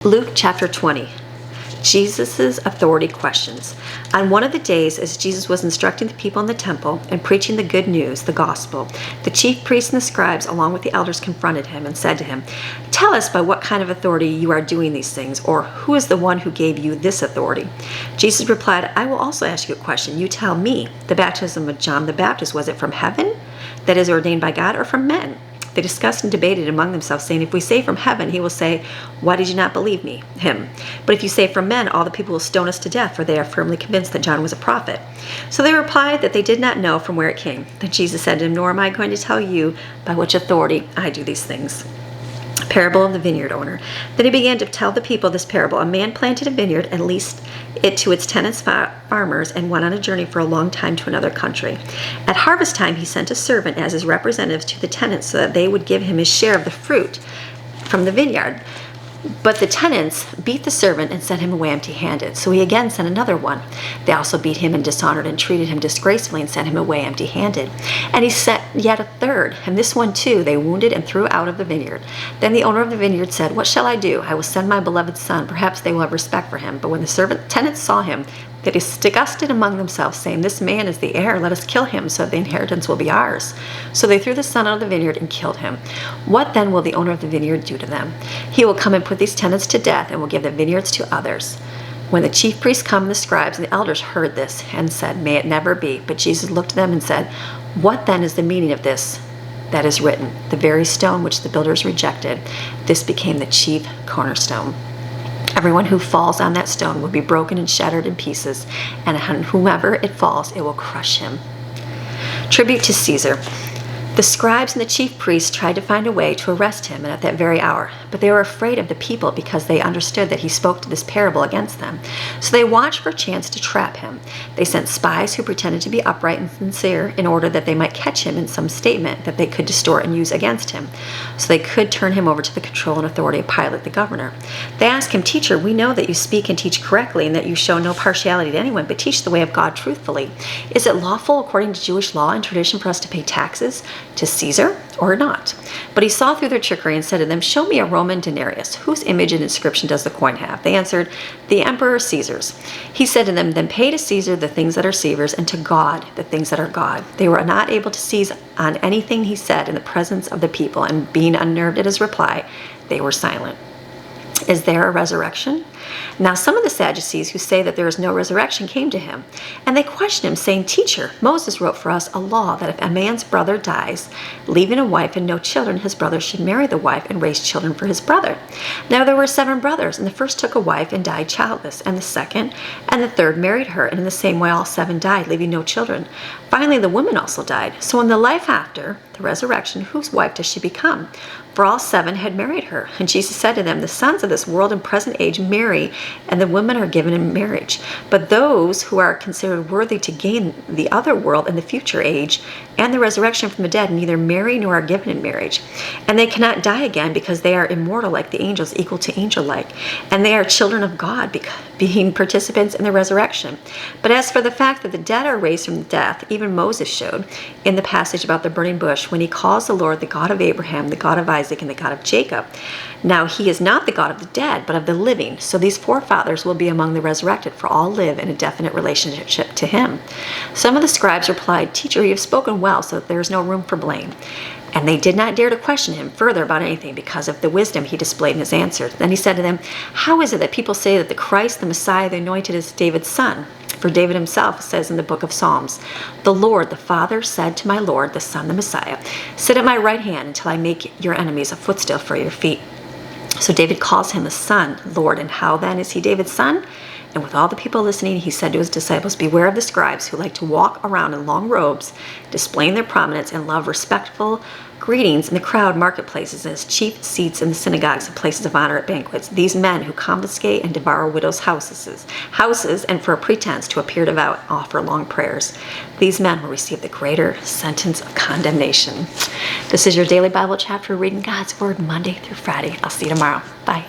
Luke chapter 20. Jesus' authority questions. On one of the days, as Jesus was instructing the people in the temple and preaching the good news, the gospel, the chief priests and the scribes, along with the elders, confronted him and said to him, "Tell us by what kind of authority you are doing these things, or who is the one who gave you this authority?" Jesus replied, "I will also ask you a question. You tell me, the baptism of John the Baptist, was it from heaven, that is ordained by God, or from men?" They discussed and debated among themselves, saying, "If we say from heaven, he will say, 'Why did you not believe him? But if you say from men, all the people will stone us to death, for they are firmly convinced that John was a prophet.'" So they replied that they did not know from where it came. Then Jesus said to them, "Nor am I going to tell you by which authority I do these things." Parable of the vineyard owner. Then he began to tell the people this parable. A man planted a vineyard and leased it to its tenants, farmers, and went on a journey for a long time to another country. At harvest time, he sent a servant as his representative to the tenants so that they would give him his share of the fruit from the vineyard. But the tenants beat the servant and sent him away empty-handed. So he again sent another one. They also beat him and dishonored and treated him disgracefully and sent him away empty-handed. And he sent yet a third, and this one too they wounded and threw out of the vineyard. Then the owner of the vineyard said, "What shall I do? I will send my beloved son. Perhaps they will have respect for him." But when the tenants saw him, they discussed it among themselves, saying, "This man is the heir. Let us kill him, so that the inheritance will be ours." So they threw the son out of the vineyard and killed him. What then will the owner of the vineyard do to them? He will come and put these tenants to death, and will give the vineyards to others. When the chief priests come and the scribes and the elders heard this, and said, "May it never be." But Jesus looked at them and said, "What then is the meaning of this that is written? The very stone which the builders rejected, this became the chief cornerstone. Everyone who falls on that stone will be broken and shattered in pieces, and on whomever it falls, it will crush him." Tribute to Caesar. The scribes and the chief priests tried to find a way to arrest him at that very hour, but they were afraid of the people because they understood that he spoke to this parable against them. So they watched for a chance to trap him. They sent spies who pretended to be upright and sincere in order that they might catch him in some statement that they could distort and use against him, so they could turn him over to the control and authority of Pilate, the governor. They asked him, "Teacher, we know that you speak and teach correctly and that you show no partiality to anyone, but teach the way of God truthfully. Is it lawful according to Jewish law and tradition for us to pay taxes to Caesar or not?" But he saw through their trickery and said to them, "Show me a Roman denarius. Whose image and inscription does the coin have?" They answered, "The emperor Caesar's." He said to them, "Then pay to Caesar the things that are Caesar's, and to God the things that are God." They were not able to seize on anything he said in the presence of the people, and being unnerved at his reply, they were silent. Is there a resurrection? Now some of the Sadducees who say that there is no resurrection came to him, and they questioned him, saying, "Teacher, Moses wrote for us a law that if a man's brother dies, leaving a wife and no children, his brother should marry the wife and raise children for his brother. Now there were 7 brothers, and the first took a wife and died childless, and the second and the third married her, and in the same way all 7 died, leaving no children. Finally the woman also died. So in the life after the resurrection, whose wife does she become? For all 7 had married her." And Jesus said to them, "The sons of this world and present age marry, and the women are given in marriage. But those who are considered worthy to gain the other world and the future age and the resurrection from the dead neither marry nor are given in marriage. And they cannot die again, because they are immortal like the angels, equal to angel-like. And they are children of God, being participants in the resurrection. But as for the fact that the dead are raised from death, even Moses showed in the passage about the burning bush, when he calls the Lord the God of Abraham, the God of Isaac, and the God of Jacob. Now he is not the God of the dead, but of the living. So these forefathers will be among the resurrected, for all live in a definite relationship to him." Some of the scribes replied, "Teacher, you have spoken well, so that there is no room for blame." And they did not dare to question him further about anything because of the wisdom he displayed in his answers. Then he said to them, "How is it that people say that the Christ, the Messiah, the Anointed, is David's son? For David himself says in the book of Psalms, 'The Lord, the Father, said to my Lord, the Son, the Messiah, sit at my right hand until I make your enemies a footstool for your feet.' So David calls him the Son, Lord. And how then is he David's son?" And with all the people listening, he said to his disciples, "Beware of the scribes who like to walk around in long robes, displaying their prominence, and love respectful greetings in the crowd marketplaces as chief seats in the synagogues and places of honor at banquets. These men who confiscate and devour widows' houses, and for a pretense to appear devout, offer long prayers. These men will receive the greater sentence of condemnation." This is your daily Bible chapter reading God's Word Monday through Friday. I'll see you tomorrow. Bye.